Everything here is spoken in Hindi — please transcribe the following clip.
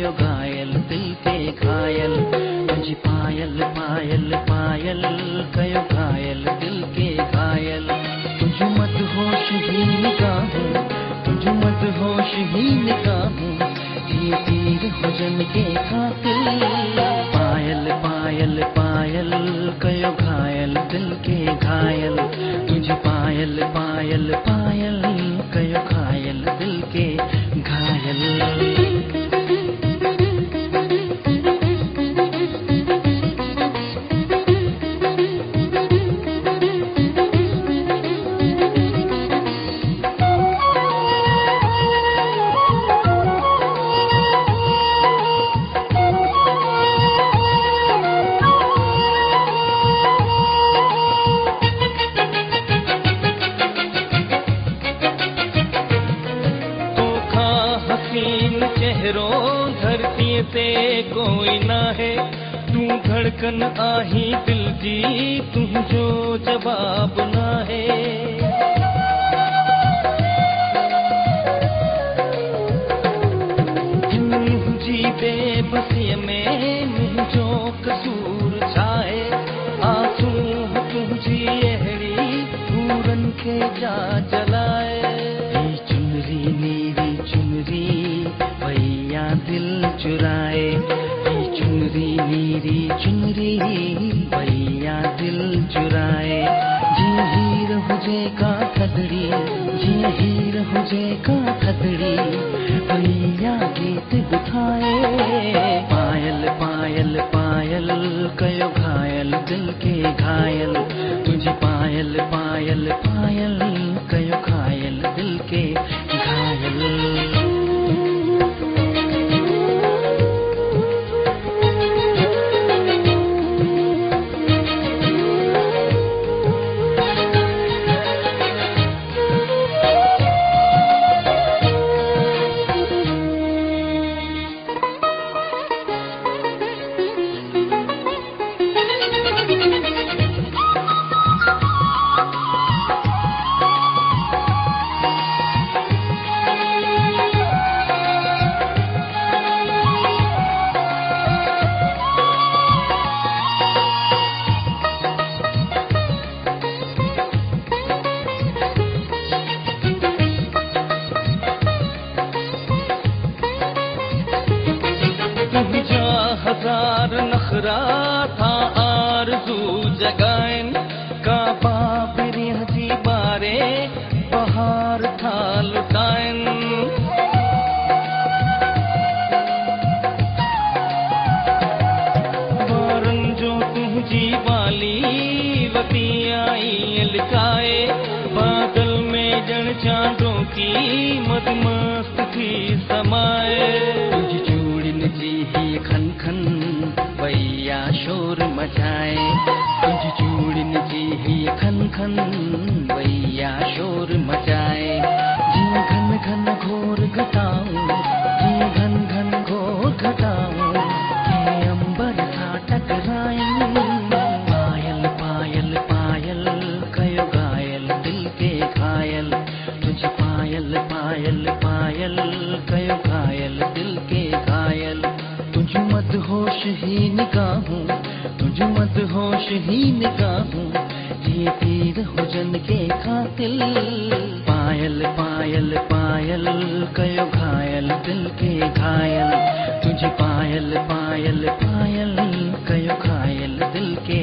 कयो घायल दिल के घायल तुझी पायल पायल पायल कयो घायल दिल के घायल तुझ मत होश ही निगाहूं तुझ मत होश ही निगाहूं ये तीर भजन के कातिल पायल पायल पायल कयो घायल दिल के घायल तुझी पायल पायल पायल कयो घायल दिल के घायल धरती पे कोई ना है तू धड़कन आही दिल की तू जो जवाब ना है जी बेबसी में जो कसूर छाए आंसू तुझी एहड़ी पूरन के जा जलाए चुनरी मेरी चुनरी भैया दिल चुराए चुनरी मेरी चुनरी भैया दिल चुराए जी हीर हुजे का थदड़ी जी हीर हुजे का थदड़ी भैया गीत बुधाए पायल पायल पायल कयो घायल दिल के घायल तुझी पायल पायल पायल कयो घायल दिल के घायल हजार नखरा था आरज़ू जगाइन का बाबरी हजी बारे बहार था लुटाइन बारन जो तुझी वाली वती आई लिकाए बादल में जन चांदों की मदमस्त थी समाए जी ही खन खन भैया शोर मचाए तुझ चूड़न जी ही खन खन भैया शोर मचाए जी घन घन घोर घटाऊं जी घन घन घोर घटाऊं के अंबर सा टकराए पायल पायल पायल कयो घायल दिल के घायल तुझ पायल पायल पायल कयो घायल दिल के घायल तुझ मत होश ही निगाहूं तुझ मत होश ही निगाहूं ये तीर हुजन के कातिल पायल पायल पायल कयो घायल दिल के घायल तुझ पायल पायल पायल कयो घायल दिल के